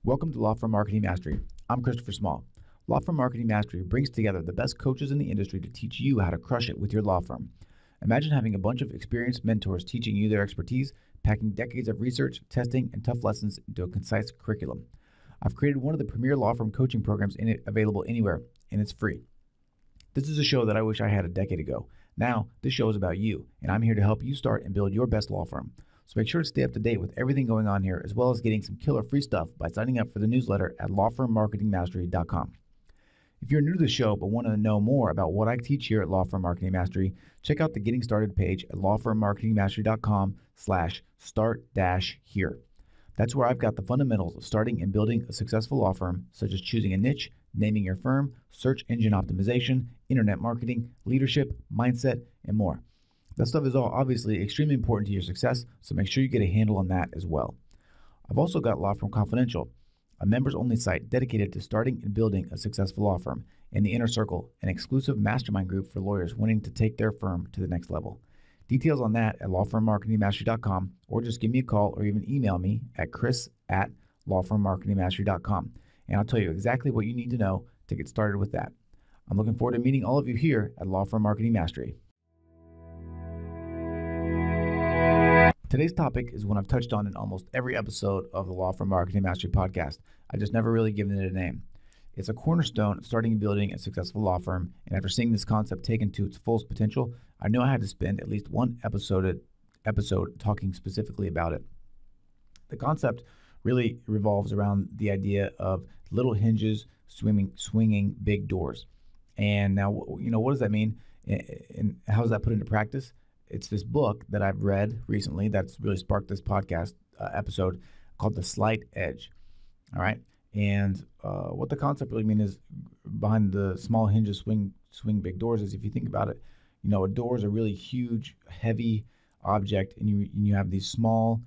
Welcome to Law Firm Marketing Mastery. I'm Christopher Small. Law Firm Marketing Mastery brings together the best coaches in the industry to teach you how to crush it with your law firm. Imagine having a bunch of experienced mentors teaching you their expertise, packing decades of research, testing, and tough lessons into a concise curriculum. I've created one of the premier law firm coaching programs available anywhere, and it's free. This is a show that I wish I had a decade ago. Now, this show is about you, and I'm here to help you start and build your best law firm. So make sure to stay up to date with everything going on here, as well as getting some killer free stuff by signing up for the newsletter at lawfirmmarketingmastery.com. If you're new to the show but want to know more about what I teach here at Law Firm Marketing Mastery, check out the Getting Started page at lawfirmmarketingmastery.com/start-here. That's where I've got the fundamentals of starting and building a successful law firm, such as choosing a niche, naming your firm, search engine optimization, internet marketing, leadership, mindset, and more. That stuff is all obviously extremely important to your success, so make sure you get a handle on that as well. I've also got Law Firm Confidential, a members-only site dedicated to starting and building a successful law firm, and the Inner Circle, an exclusive mastermind group for lawyers wanting to take their firm to the next level. Details on that at lawfirmmarketingmastery.com, or just give me a call or even email me at chris@lawfirmmarketingmastery.com, and I'll tell you exactly what you need to know to get started with that. I'm looking forward to meeting all of you here at Law Firm Marketing Mastery. Today's topic is one I've touched on in almost every episode of the Law Firm Marketing Mastery podcast. I just never really given it a name. It's a cornerstone of starting and building a successful law firm, and after seeing this concept taken to its fullest potential, I knew I had to spend at least one episode talking specifically about it. The concept really revolves around the idea of little hinges swinging big doors. And now, what does that mean, and how does that put into practice? It's this book that I've read recently that's really sparked this podcast episode called The Slight Edge. All right. And what the concept really means is behind the small hinges swing big doors is, if you think about it, a door is a really huge, heavy object, and you have these small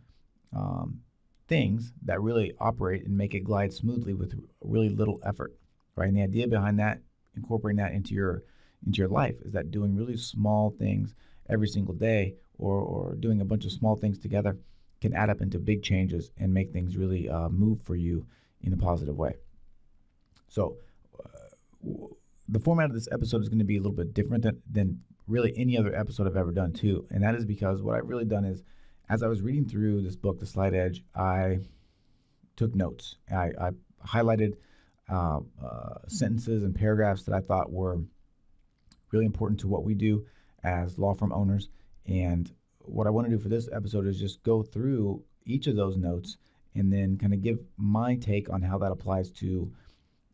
things that really operate and make it glide smoothly with really little effort, right? And the idea behind that, incorporating that into your life, is that doing really small things every single day, or doing a bunch of small things together, can add up into big changes and make things really move for you in a positive way. So the format of this episode is going to be a little bit different than really any other episode I've ever done too. And that is because what I've really done is, as I was reading through this book, The Slight Edge, I took notes. I highlighted sentences and paragraphs that I thought were really important to what we do as law firm owners. And what I want to do for this episode is just go through each of those notes and then kind of give my take on how that applies to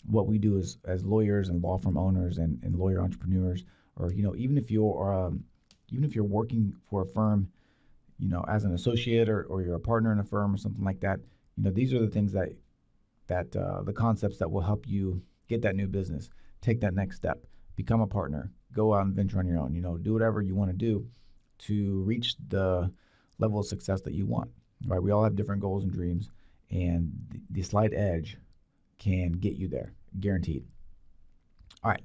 what we do as lawyers and law firm owners and lawyer entrepreneurs, or even if you're working for a firm, as an associate, or you're a partner in a firm or something like that. These are the things that the concepts that will help you get that new business, take that next step, become a partner, go out and venture on your own, do whatever you want to do to reach the level of success that you want, right? We all have different goals and dreams, and the Slight Edge can get you there, guaranteed. All right.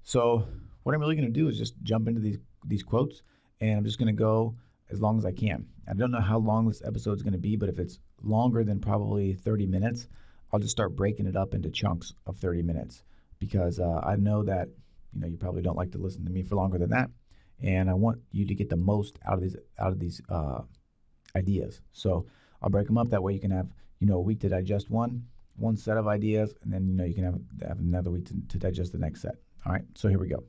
So what I'm really going to do is just jump into these quotes, and I'm just going to go as long as I can. I don't know how long this episode is going to be, but if it's longer than probably 30 minutes, I'll just start breaking it up into chunks of 30 minutes, because I know that you probably don't like to listen to me for longer than that, and I want you to get the most out of these ideas. So I'll break them up that way. You can have a week to digest one set of ideas, and then you can have another week to digest the next set. All right. So here we go.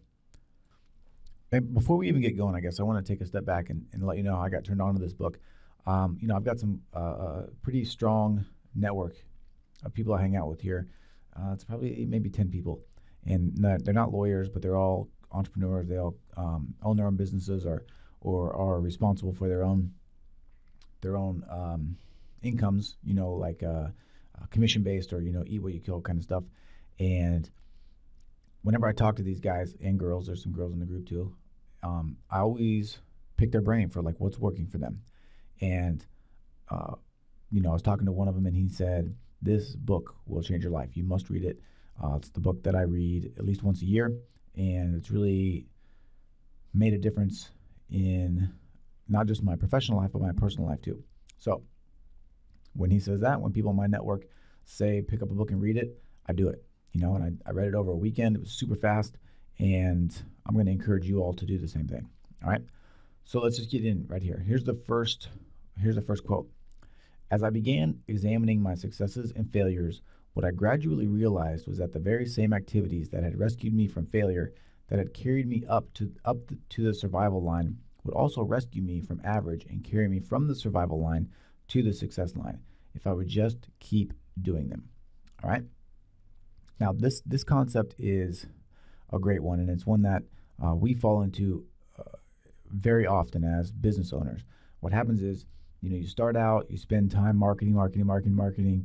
And before we even get going, I guess I want to take a step back and let you know how I got turned on to this book. I've got some pretty strong network of people I hang out with here. It's probably maybe 10 people. And they're not lawyers, but they're all entrepreneurs. They all own their own businesses, or are responsible for their own incomes. Like commission based, or eat what you kill kind of stuff. And whenever I talk to these guys and girls, there's some girls in the group too. I always pick their brain for like what's working for them. And I was talking to one of them, and he said, "This book will change your life. You must read it." It's the book that I read at least once a year, and it's really made a difference in not just my professional life, but my personal life too. So when he says that, when people in my network say pick up a book and read it, I do it. And I read it over a weekend. It was super fast, and I'm going to encourage you all to do the same thing. All right. So let's just get in right here. Here's the first quote. As I began examining my successes and failures, what I gradually realized was that the very same activities that had rescued me from failure, that had carried me up to the survival line, would also rescue me from average and carry me from the survival line to the success line if I would just keep doing them. All right. Now, this concept is a great one, and it's one that we fall into very often as business owners. What happens is, you start out, you spend time marketing,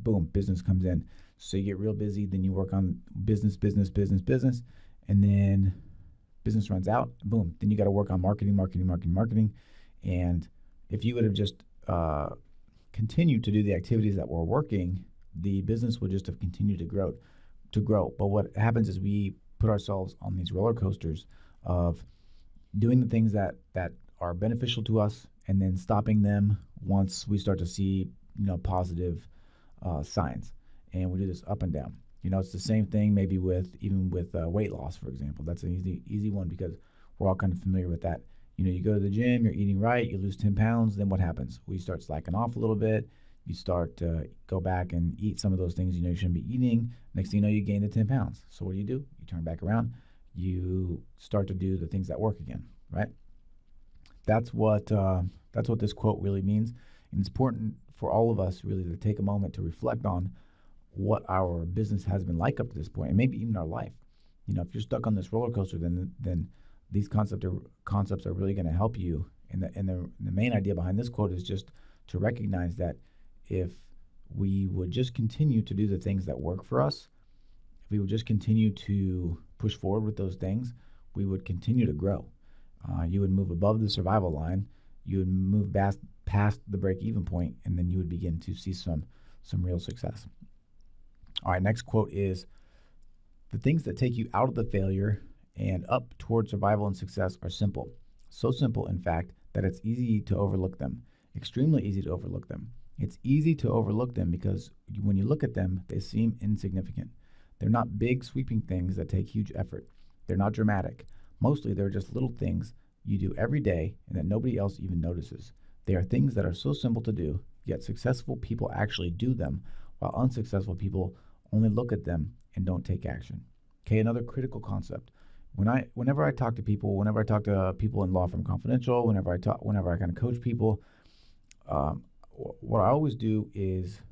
boom, business comes in. So you get real busy, then you work on business, and then business runs out, boom, then you got to work on marketing. And if you would have just continued to do the activities that were working, the business would just have continued to grow. But what happens is we put ourselves on these roller coasters of doing the things that are beneficial to us and then stopping them once we start to see positive signs. And we do this up and down. It's the same thing maybe with weight loss, for example. That's an easy one because we're all kind of familiar with that. You go to the gym, you're eating right, you lose 10 pounds, then what happens? We start slacking off a little bit. You start to go back and eat some of those things you shouldn't be eating. Next thing you know, you gain the 10 pounds. So what do? You turn back around. You start to do the things that work again, right? That's what this quote really means. And it's important for all of us really to take a moment to reflect on what our business has been like up to this point, and maybe even our life. If you're stuck on this roller coaster, then these concepts are really going to help you. And the main idea behind this quote is just to recognize that if we would just continue to do the things that work for us, if we would just continue to push forward with those things, we would continue to grow. You would move above the survival line. You would move past the break-even point, and then you would begin to see some real success. All right, next quote is, the things that take you out of the failure and up toward survival and success are simple. So simple, in fact, that it's easy to overlook them. Extremely easy to overlook them. It's easy to overlook them because when you look at them, they seem insignificant. They're not big, sweeping things that take huge effort. They're not dramatic. Mostly, they're just little things you do every day and that nobody else even notices. They are things that are so simple to do, yet successful people actually do them, while unsuccessful people only look at them and don't take action. Okay, another critical concept. Whenever I talk to people in Law Firm Confidential, whenever I kind of coach people, what I always do is,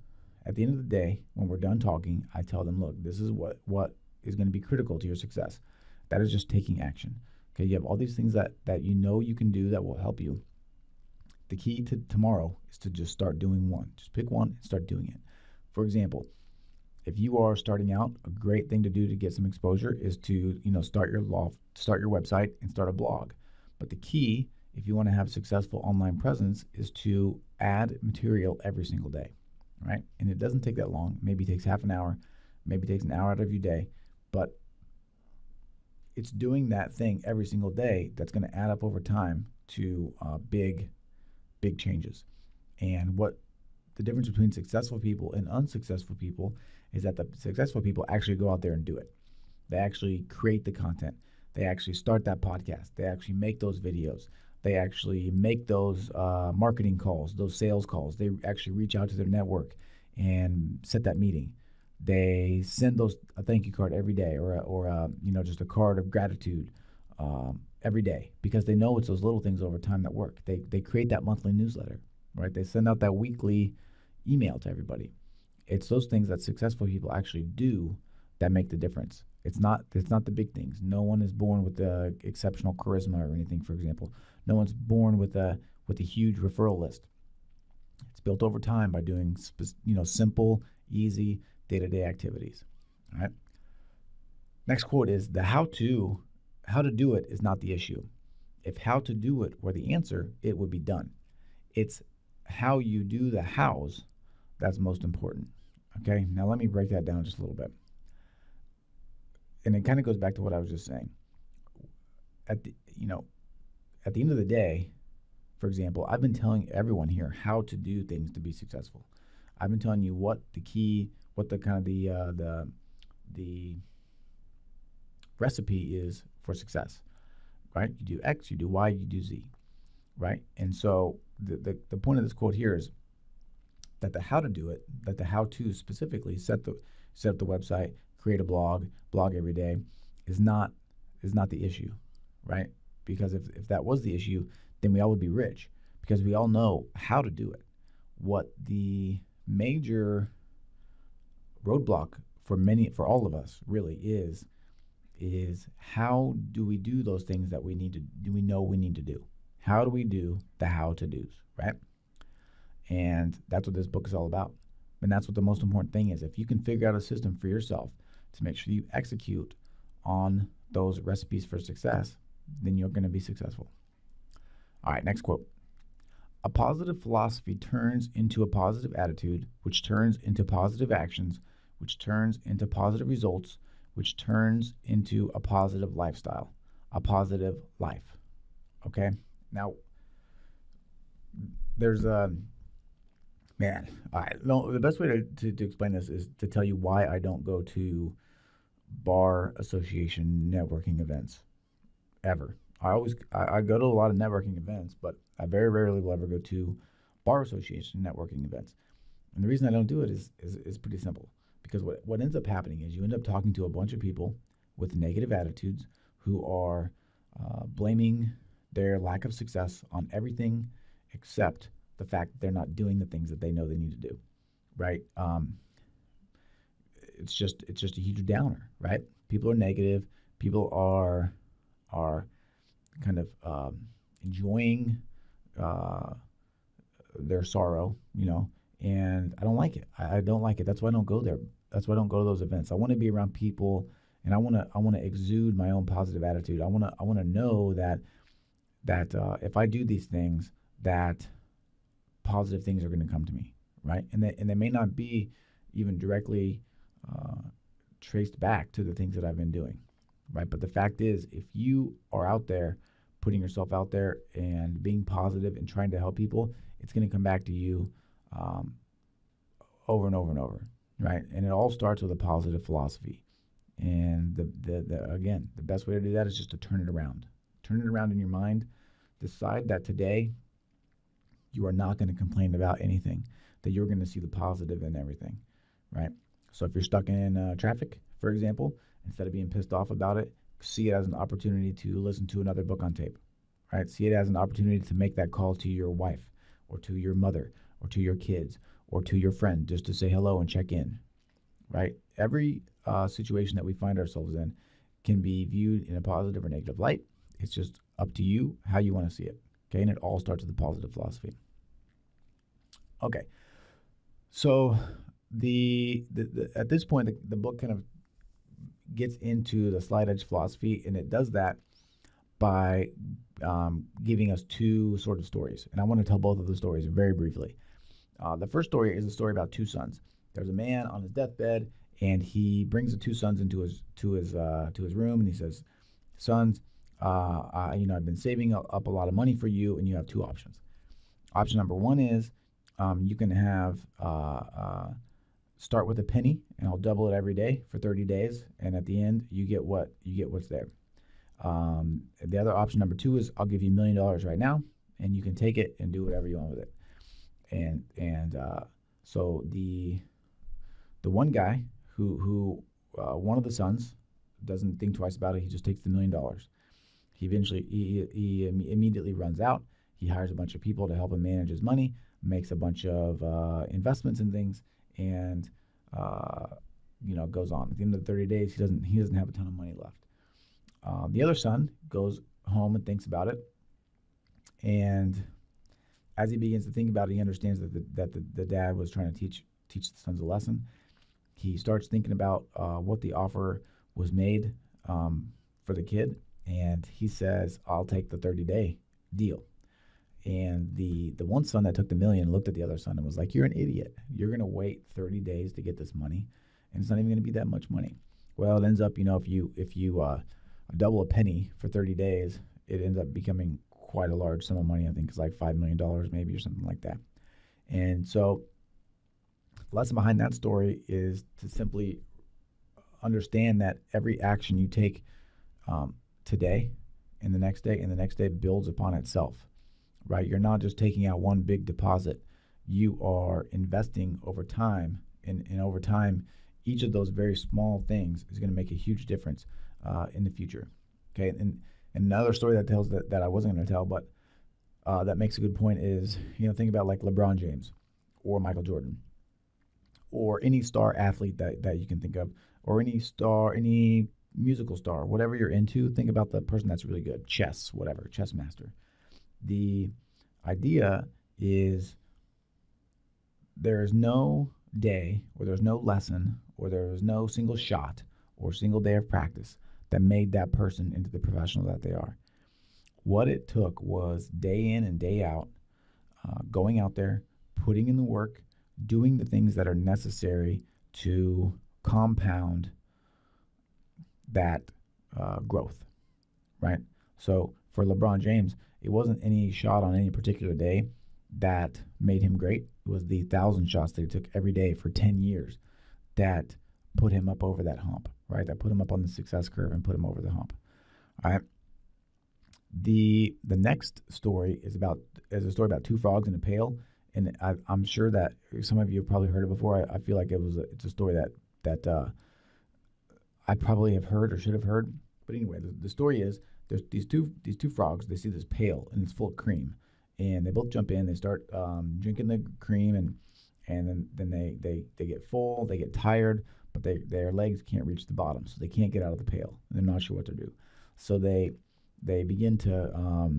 at the end of the day, when we're done talking, I tell them, look, this is what is going to be critical to your success. That is just taking action. Okay, you have all these things that you can do that will help you. The key to tomorrow is to just start doing one. Just pick one and start doing it. For example, if you are starting out, a great thing to do to get some exposure is to start your website and start a blog. But the key, if you want to have a successful online presence, is to add material every single day, right? And it doesn't take that long. Maybe it takes half an hour, maybe it takes an hour out of your day, but it's doing that thing every single day that's going to add up over time to big changes. And what the difference between successful people and unsuccessful people is that the successful people actually go out there and do it. They actually create the content. They actually start that podcast. They actually make those videos. They actually make those marketing calls, those sales calls. They actually reach out to their network and set that meeting. They send a thank you card every day, or just a card of gratitude every day, because they know it's those little things over time that work. They create that monthly newsletter, right? They send out that weekly email to everybody. It's those things that successful people actually do that make the difference. It's not the big things. No one is born with exceptional charisma or anything, for example. No one's born with a huge referral list. It's built over time by doing simple, easy, day-to-day activities. All right. Next quote is, the how to do it is not the issue. If how to do it were the answer, it would be done. It's how you do the hows that's most important. Okay, now let me break that down just a little bit. And it kind of goes back to what I was just saying. At the end of the day, for example, I've been telling everyone here how to do things to be successful. I've been telling you what what the kind of the recipe is for success, right? You do X, you do Y, you do Z, right? And so the point of this quote here is that the how to do it, that the how to specifically set up the website, create a blog every day, is not the issue, right? Because if that was the issue, then we all would be rich, because we all know how to do it. What the major roadblock for all of us really is how do we do those things that we know we need to do? How do we do the how to do's, right? And that's what this book is all about. And that's what the most important thing is. If you can figure out a system for yourself to make sure you execute on those recipes for success, then you're going to be successful. All right, next quote. A positive philosophy turns into a positive attitude, which turns into positive actions, which turns into positive results, which turns into a positive lifestyle, a positive life. Okay? Now, there's a... Man, all right. No, the best way to explain this is to tell you why I don't go to bar association networking events ever. I go to a lot of networking events, but I very rarely will ever go to bar association networking events. And the reason I don't do it is pretty simple. Because what ends up happening is you end up talking to a bunch of people with negative attitudes who are blaming their lack of success on everything except the fact that they're not doing the things that they know they need to do, right? It's just a huge downer, right? People are negative. People are kind of enjoying their sorrow, and I don't like it. I don't like it. That's why I don't go there. That's why I don't go to those events. I want to be around people, and I want to exude my own positive attitude. I want to know that if I do these things, that positive things are going to come to me, right? And they may not be even directly traced back to the things that I've been doing, right? But the fact is, if you are out there, putting yourself out there and being positive and trying to help people, it's going to come back to you over and over and over, right? And it all starts with a positive philosophy. And the best way to do that is just to turn it around. Turn it around in your mind. Decide that today you are not going to complain about anything, that you're going to see the positive in everything, right? So if you're stuck in traffic, for example, instead of being pissed off about it, see it as an opportunity to listen to another book on tape, right? See it as an opportunity to make that call to your wife or to your mother or to your kids or to your friend just to say hello and check in, right? Every situation that we find ourselves in can be viewed in a positive or negative light. It's just up to you how you want to see it, okay? And it all starts with a positive philosophy. Okay, so at this point, the book kind of gets into the slide edge philosophy, and it does that by giving us two sort of stories. And I want to tell both of the stories very briefly. The first story is a story about two sons. There's a man on his deathbed, and he brings the two sons into his room, and he says, "Sons, I've been saving up a lot of money for you, and you have two options. Option number one is you can have start with a penny, and I'll double it every day for 30 days, and at the end you get what's there. The other option number two is I'll give you $1 million right now, and you can take it and do whatever you want with it." And so the one guy who one of the sons doesn't think twice about it. He just takes the $1 million. He immediately runs out. He hires a bunch of people to help him manage his money, makes a bunch of investments and things, and goes on. At the end of the 30 days, he doesn't have a ton of money left. The other son goes home and thinks about it, and as he begins to think about it, he understands that the dad was trying to teach the sons a lesson. He starts thinking about what the offer was made for the kid, and he says, "I'll take the 30-day deal." And the one son that took the $1 million looked at the other son and was like, "You're an idiot. You're going to wait 30 days to get this money, and it's not even going to be that much money." Well, it ends up, if you double a penny for 30 days, it ends up becoming quite a large sum of money. I think it's like $5 million maybe, or something like that. And so The lesson behind that story is to simply understand that every action you take today and the next day and the next day builds upon itself, right? You're not just taking out one big deposit. You are investing over time, and over time, each of those very small things is going to make a huge difference in the future. Okay, and another story that tells that I wasn't going to tell, but that makes a good point is, think about like LeBron James or Michael Jordan or any star athlete that you can think of, or any star, any musical star, whatever you're into. Think about the person that's really good, chess, whatever, chess master. The idea is there is no day, or there's no lesson, or there is no single shot or single day of practice that made that person into the professional that they are. What it took was day in and day out, going out there, putting in the work, doing the things that are necessary to compound that growth, right? So for LeBron James, it wasn't any shot on any particular day that made him great. It was the 1,000 shots that he took every day for 10 years that put him up over that hump, right? That put him up on the success curve and put him over the hump. All right. The next story is a story about two frogs in a pail, and I'm sure that some of you have probably heard it before. I feel like it's a story that I probably have heard or should have heard. But anyway, the story is there's these two frogs. They see this pail and it's full of cream, and they both jump in. They start drinking the cream, and then they get full. They get tired, but their legs can't reach the bottom, so they can't get out of the pail. And they're not sure what to do. So they begin to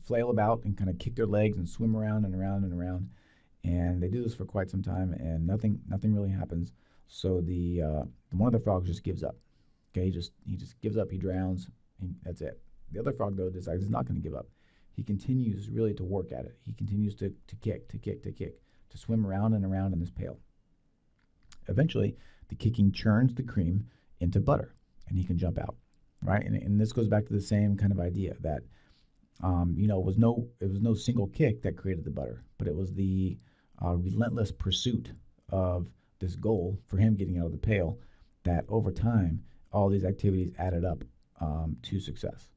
flail about and kind of kick their legs and swim around and around and around. And they do this for quite some time, and nothing really happens. So the one of the frogs just gives up. Okay, he just gives up. He drowns, and that's it. The other frog, though, decides he's not going to give up. He continues really to work at it. He continues to kick, to swim around and around in this pail. Eventually, the kicking churns the cream into butter, and he can jump out. Right, and this goes back to the same kind of idea that it was no single kick that created the butter, but it was the relentless pursuit of this goal for him getting out of the pail that over time all these activities added up to success.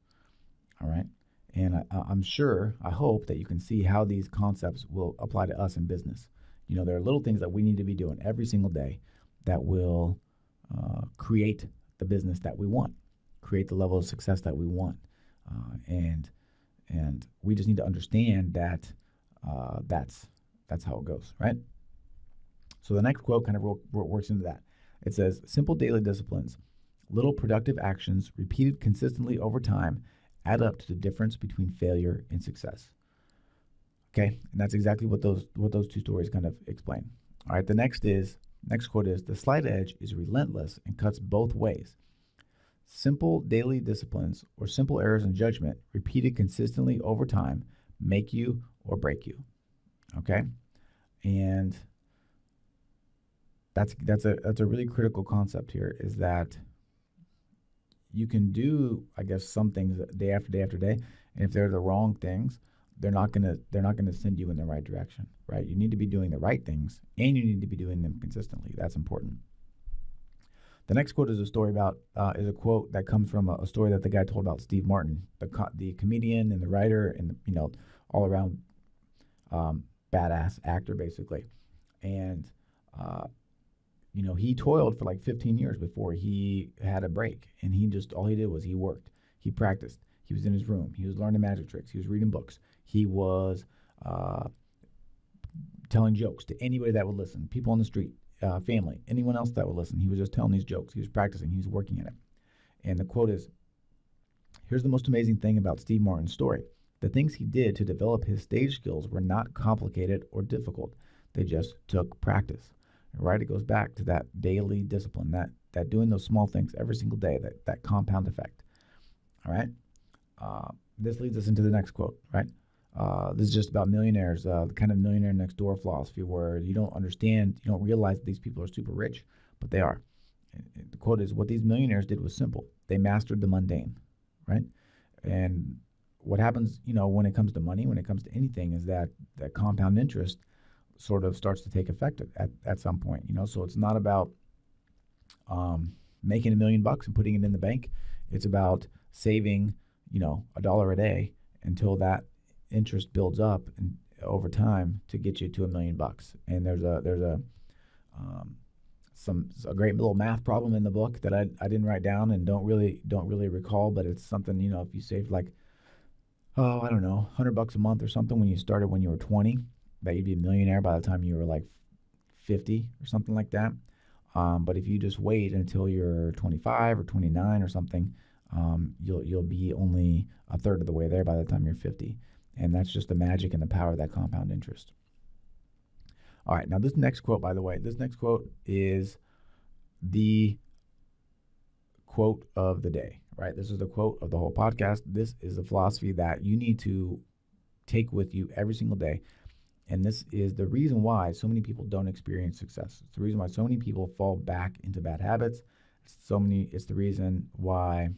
All right, and I'm sure, I hope that you can see how these concepts will apply to us in business. There are little things that we need to be doing every single day that will create the business that we want, create the level of success that we want, and we just need to understand that that's how it goes, right? So the next quote kind of works into that. It says, "Simple daily disciplines, little productive actions repeated consistently over time, add up to the difference between failure and success." Okay, and that's exactly what those two stories kind of explain. All right, the next quote is, "The slight edge is relentless and cuts both ways. Simple daily disciplines or simple errors in judgment repeated consistently over time make you or break you." Okay, and that's a really critical concept here, is that you can do, I guess, some things day after day after day, and if they're the wrong things, they're not gonna send you in the right direction, right? You need to be doing the right things, and you need to be doing them consistently. That's important. The next quote is a quote that comes from a story that the guy told about Steve Martin, the comedian and the writer and all around badass actor, basically. And he toiled for like 15 years before he had a break, and all he did was he worked, he practiced, he was in his room, he was learning magic tricks, he was reading books, he was telling jokes to anybody that would listen, people on the street. Family, anyone else that would listen. He was just telling these jokes. He was practicing. He was working at it. And the quote is, "Here's the most amazing thing about Steve Martin's story. The things he did to develop his stage skills were not complicated or difficult. They just took practice." Right? It goes back to that daily discipline, that doing those small things every single day, that compound effect. All right? This leads us into the next quote, right? This is just about millionaires, the kind of millionaire next door philosophy where you don't realize that these people are super rich, but they are. And the quote is, "What these millionaires did was simple. They mastered the mundane," right? And what happens, when it comes to money, when it comes to anything, is that compound interest sort of starts to take effect at some point. So it's not about making $1 million and putting it in the bank. It's about saving, $1 a day until that interest builds up and over time to get you to $1 million. And there's um, a great little math problem in the book that I didn't write down and don't really recall, but it's something, if you saved like, I don't know, $100 a month or something when you started when you were 20, that you'd be a millionaire by the time you were like 50 or something like that. But if you just wait until you're 25 or 29 or something, you'll be only a third of the way there by the time you're 50. And that's just the magic and the power of that compound interest. All right, now this next quote, by the way, is the quote of the day, right? This is the quote of the whole podcast. This is the philosophy that you need to take with you every single day. And this is the reason why so many people don't experience success. It's the reason why so many people fall back into bad habits. It's the reason why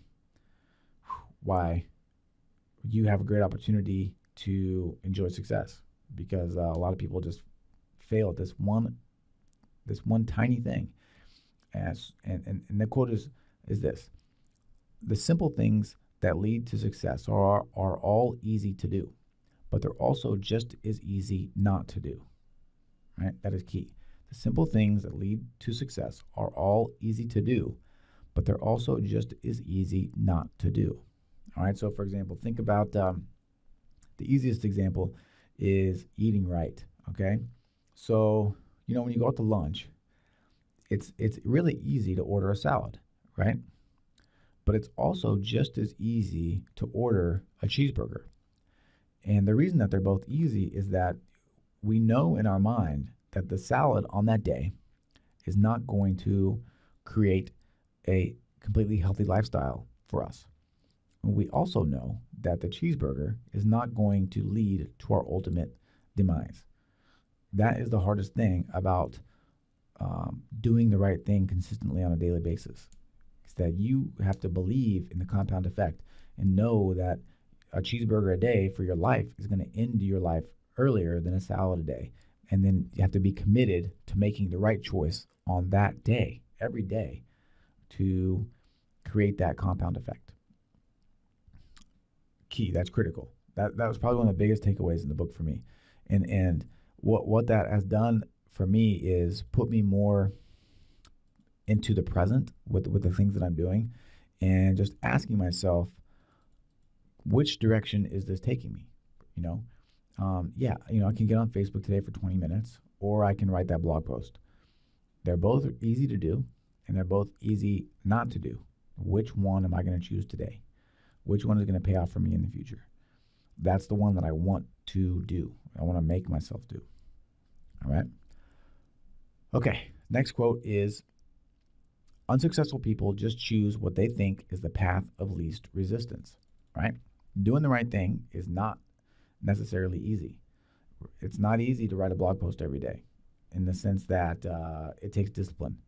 you have a great opportunity to enjoy success, because a lot of people just fail at this one tiny thing. And the quote is this: the simple things that lead to success are all easy to do, but they're also just as easy not to do, right? That is key. The simple things that lead to success are all easy to do, but they're also just as easy not to do. All right, so for example, think about the easiest example is eating right, okay? So, when you go out to lunch, it's really easy to order a salad, right? But it's also just as easy to order a cheeseburger. And the reason that they're both easy is that we know in our mind that the salad on that day is not going to create a completely healthy lifestyle for us. We also know that the cheeseburger is not going to lead to our ultimate demise. That is the hardest thing about doing the right thing consistently on a daily basis. It's that you have to believe in the compound effect and know that a cheeseburger a day for your life is going to end your life earlier than a salad a day. And then you have to be committed to making the right choice on that day, every day, to create that compound effect. Key, that's critical. That was probably one of the biggest takeaways in the book for me. And what that has done for me is put me more into the present with the things that I'm doing, and just asking myself, which direction is this taking me? I can get on Facebook today for 20 minutes, or I can write that blog post. They're both easy to do, and they're both easy not to do. Which one am I going to choose today? Which one is going to pay off for me in the future? That's the one that I want to do. I want to make myself do. All right? Okay, next quote is, unsuccessful people just choose what they think is the path of least resistance, right? Doing the right thing is not necessarily easy. It's not easy to write a blog post every day, in the sense that it takes discipline.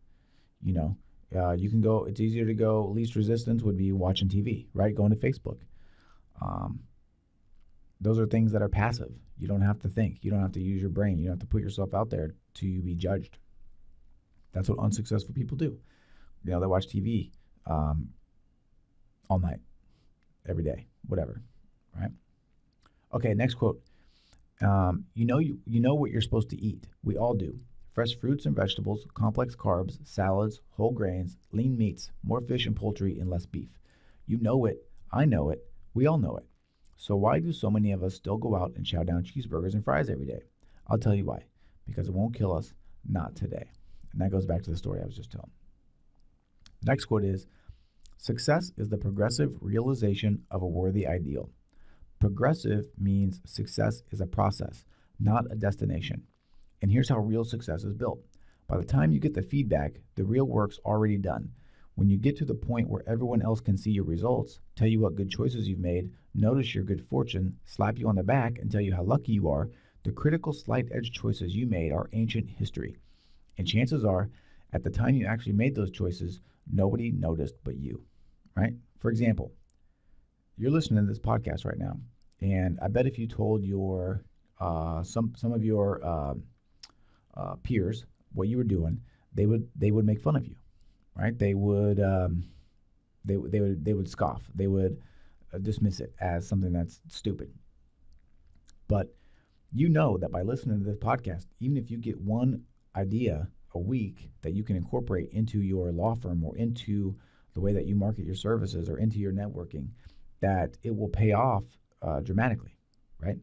It's easier to go, least resistance would be watching TV, right? Going to Facebook. Those are things that are passive. You don't have to think. You don't have to use your brain. You don't have to put yourself out there to be judged. That's what unsuccessful people do. They watch TV all night, every day, whatever, right? Okay, next quote. You know what you're supposed to eat. We all do. Fresh fruits and vegetables, complex carbs, salads, whole grains, lean meats, more fish and poultry, and less beef. You know it. I know it. We all know it. So why do so many of us still go out and chow down cheeseburgers and fries every day? I'll tell you why. Because it won't kill us, not today. And that goes back to the story I was just telling. The next quote is, success is the progressive realization of a worthy ideal. Progressive means success is a process, not a destination. And here's how real success is built. By the time you get the feedback, the real work's already done. When you get to the point where everyone else can see your results, tell you what good choices you've made, notice your good fortune, slap you on the back, and tell you how lucky you are, the critical slight edge choices you made are ancient history. And chances are, at the time you actually made those choices, nobody noticed but you, right? For example, you're listening to this podcast right now, and I bet if you told your some of your peers what you were doing, they would make fun of you, right? They would scoff. They would dismiss it as something that's stupid. But you know that by listening to this podcast, even if you get one idea a week that you can incorporate into your law firm or into the way that you market your services or into your networking, that it will pay off dramatically, right?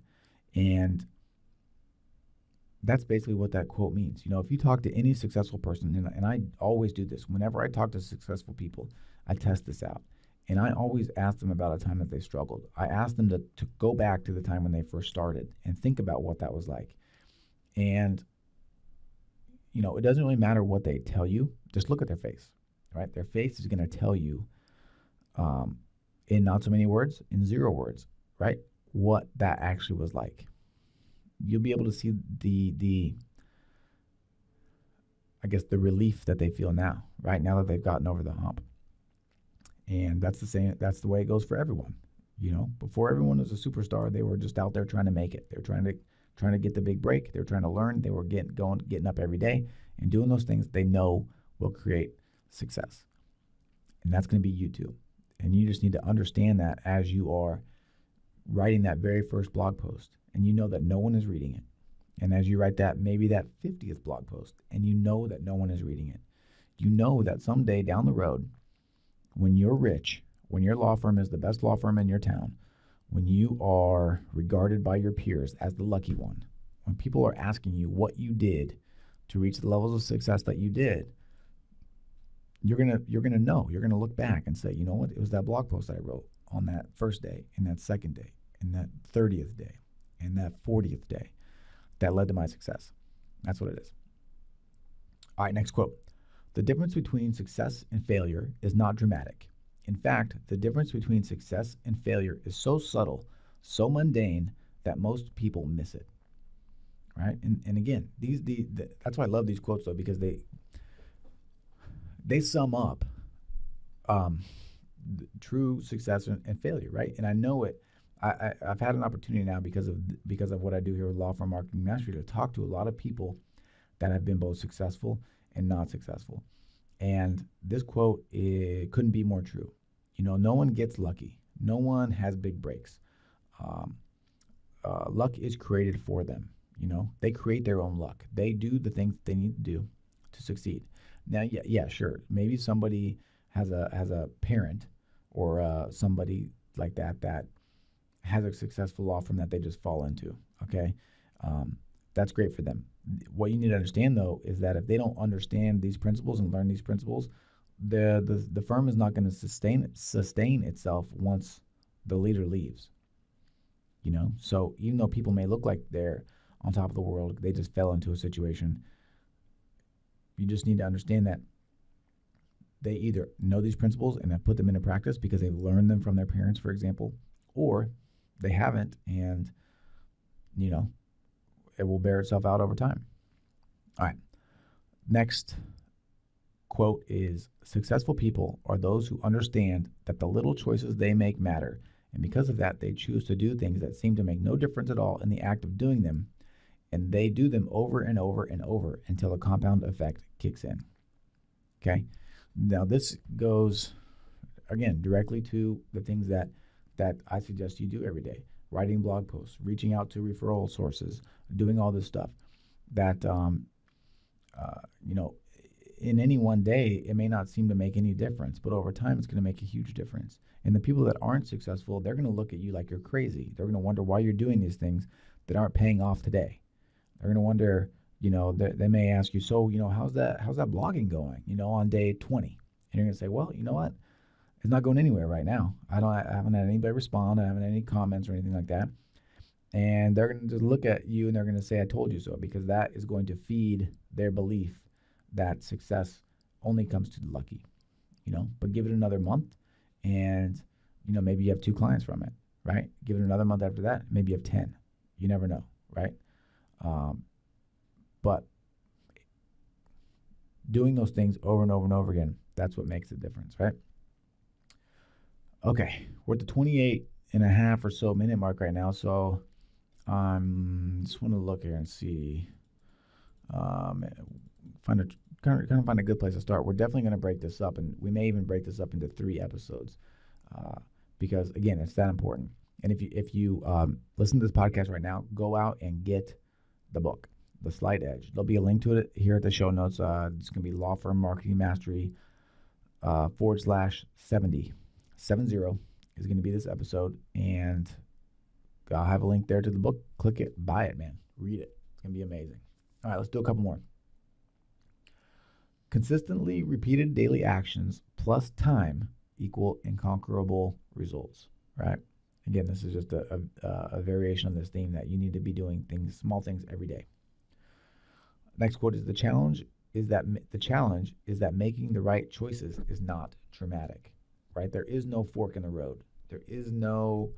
And that's basically what that quote means. If you talk to any successful person, and I always do this, whenever I talk to successful people, I test this out. And I always ask them about a time that they struggled. I ask them to go back to the time when they first started and think about what that was like. And, it doesn't really matter what they tell you. Just look at their face, right? Their face is going to tell you, in not so many words, in 0 words, right, what that actually was like. You'll be able to see the I guess the relief that they feel now, right? Now that they've gotten over the hump. And that's the way it goes for everyone. Before everyone was a superstar, they were just out there trying to make it. They're trying to get the big break. They're trying to learn. They were getting up every day and doing those things they know will create success. And that's going to be you too. And you just need to understand that as you are writing that very first blog post, and you know that no one is reading it. And as you write maybe that 50th blog post, and you know that no one is reading it, you know that someday down the road, when you're rich, when your law firm is the best law firm in your town, when you are regarded by your peers as the lucky one, when people are asking you what you did to reach the levels of success that you did, you're gonna know. You're gonna look back and say, you know what? It was that blog post I wrote on that first day, and that second day, and that 30th day, and that 40th day that led to my success. That's what it is. All right, next quote. The difference between success and failure is not dramatic. In fact, the difference between success and failure is so subtle, so mundane, that most people miss it. Right? And again, that's why I love these quotes, though, because they sum up true success and failure, right? And I know it. I've had an opportunity now because of what I do here with Law Firm Marketing Mastery to talk to a lot of people that have been both successful and not successful. And this quote, it couldn't be more true. No one gets lucky. No one has big breaks. Luck is created for them. They create their own luck. They do the things they need to do to succeed. Now, yeah, sure. Maybe somebody has a parent or somebody like that has a successful law firm that they just fall into. Okay, that's great for them. What you need to understand, though, is that if they don't understand these principles and learn these principles, the firm is not going to sustain itself once the leader leaves. So even though people may look like they're on top of the world, they just fell into a situation. You just need to understand that they either know these principles and have put them into practice because they've learned them from their parents, for example, or they haven't, and it will bear itself out over time. All right. Next quote is, successful people are those who understand that the little choices they make matter, and because of that, they choose to do things that seem to make no difference at all in the act of doing them, and they do them over and over and over until the compound effect kicks in. Okay? Now, this goes, again, directly to the things that I suggest you do every day. Writing blog posts, reaching out to referral sources, doing all this stuff that, in any one day, it may not seem to make any difference, but over time, it's going to make a huge difference. And the people that aren't successful, they're going to look at you like you're crazy. They're going to wonder why you're doing these things that aren't paying off today. They're going to wonder, they may ask you, so, how's that blogging going, on day 20? And you're going to say, well, you know what? It's not going anywhere right now. I haven't had anybody respond. I haven't had any comments or anything like that. And they're going to just look at you and they're going to say, I told you so, because that is going to feed their belief that success only comes to the lucky, but give it another month and, maybe you have 2 clients from it, right? Give it another month after that, maybe you have 10. You never know, right? But doing those things over and over and over again, that's what makes the difference, right? Okay, we're at the 28 and a half or so minute mark right now, so just want to look here and see. Find a kind of find a good place to start. We're definitely going to break this up, and we may even break this up into 3 episodes, because again, it's that important. And if you listen to this podcast right now, go out and get the book, The Slight Edge. There'll be a link to it here at the show notes. It's going to be Law Firm Marketing Mastery /70. 70 is going to be this episode, and I'll have a link there to the book. Click it, buy it, man. Read it. It's going to be amazing. All right, let's do a couple more. Consistently repeated daily actions plus time equal inconquerable results, right? Again, this is just a variation on this theme that you need to be doing small things every day. Next quote is the challenge is that making the right choices is not dramatic, right? There is no fork in the road. There is no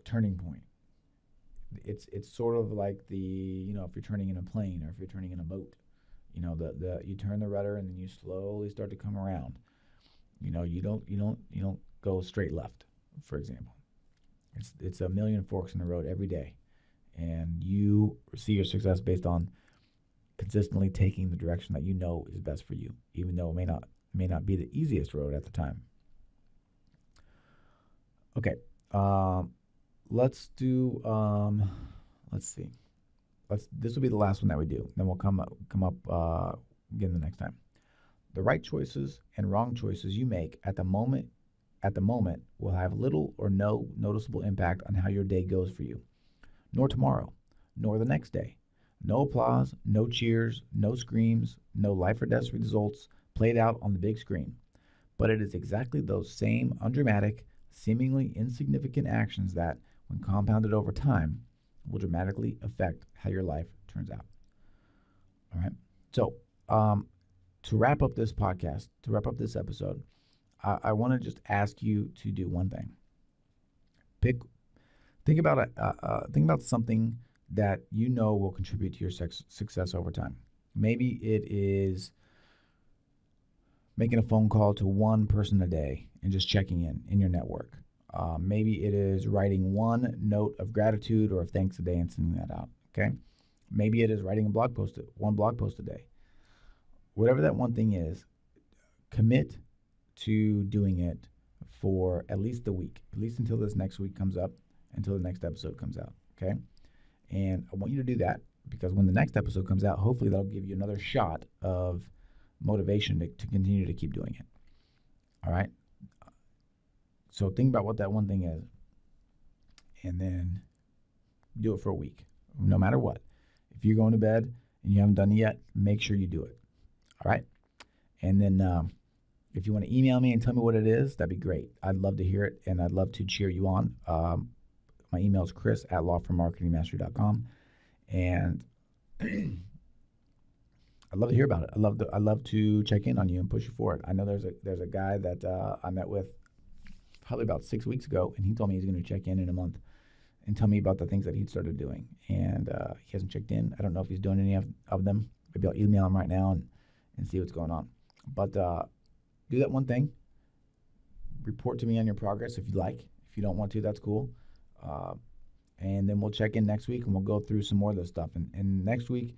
turning point. It's sort of like if you're turning in a plane or if you're turning in a boat, you turn the rudder and then you slowly start to come around. You don't go straight left, for example. It's a million forks in the road every day, and you see your success based on consistently taking the direction that you know is best for you, even though it may not be the easiest road at the time. Okay, let's do. Let's see. This will be the last one that we do. Then we'll come up again the next time. The right choices and wrong choices you make at the moment will have little or no noticeable impact on how your day goes for you, nor tomorrow, nor the next day. No applause, no cheers, no screams, no life or death results played out on the big screen. But it is exactly those same undramatic, seemingly insignificant actions that, when compounded over time, will dramatically affect how your life turns out. All right. So, to wrap up this podcast, to wrap up this episode, I want to just ask you to do one thing. Think about something that you know will contribute to your success over time. Maybe it is making a phone call to one person a day and just checking in your network. Maybe it is writing one note of gratitude or of thanks a day and sending that out. Okay. Maybe it is writing one blog post a day. Whatever that one thing is, commit to doing it for at least a week, at least until this next week comes up, until the next episode comes out. Okay. And I want you to do that because when the next episode comes out, hopefully that'll give you another shot of motivation to continue to keep doing it. All right. So think about what that one thing is and then do it for a week, no matter what. If you're going to bed and you haven't done it yet, make sure you do it. All right. And then if you want to email me and tell me what it is, that'd be great. I'd love to hear it, and I'd love to cheer you on. My email is chris@lawfirmmarketingmastery.com, and I'd love to hear about it. I'd love to check in on you and push you forward. I know there's a guy that I met with probably about 6 weeks ago, and he told me he's going to check in a month and tell me about the things that he'd started doing, and he hasn't checked in. I don't know if he's doing any of them. Maybe I'll email him right now and see what's going on. But do that one thing. Report to me on your progress if you like. If you don't want to, that's cool. And then we'll check in next week and we'll go through some more of this stuff. And next week,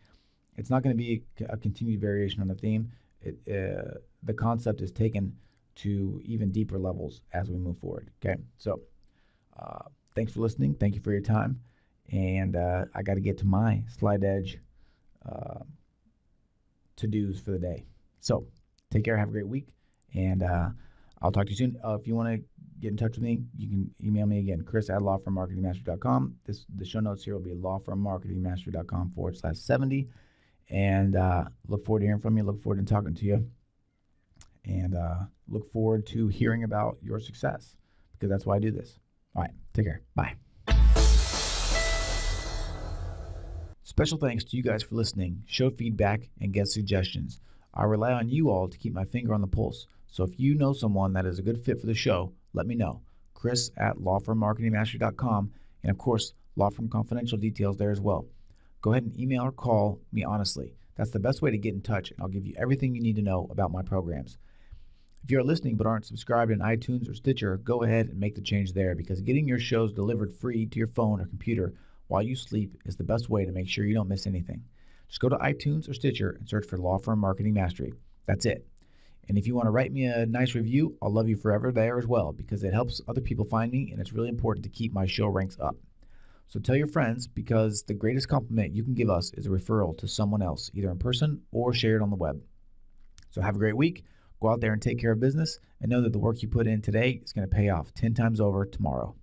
it's not going to be a continued variation on the theme. The concept is taken to even deeper levels as we move forward. Okay, so thanks for listening. Thank you for your time. And I got to get to my Slide Edge to-dos for the day. So take care. Have a great week. And I'll talk to you soon. If you want to get in touch with me, you can email me again, chris@lawfirmmarketingmastery.com. The show notes here will be lawfirmmarketingmastery.com/70. And look forward to hearing from you. Look forward to talking to you. And look forward to hearing about your success because that's why I do this. All right. Take care. Bye. Special thanks to you guys for listening. Show feedback and get suggestions. I rely on you all to keep my finger on the pulse. So if you know someone that is a good fit for the show, let me know. chris@lawfirmmarketingmastery.com. And of course, Law Firm Confidential details there as well. Go ahead and email or call me honestly. That's the best way to get in touch, and I'll give you everything you need to know about my programs. If you're listening but aren't subscribed in iTunes or Stitcher, go ahead and make the change there because getting your shows delivered free to your phone or computer while you sleep is the best way to make sure you don't miss anything. Just go to iTunes or Stitcher and search for Law Firm Marketing Mastery. That's it. And if you want to write me a nice review, I'll love you forever there as well, because it helps other people find me, and it's really important to keep my show ranks up. So tell your friends, because the greatest compliment you can give us is a referral to someone else, either in person or shared on the web. So have a great week. Go out there and take care of business, and know that the work you put in today is going to pay off 10 times over tomorrow.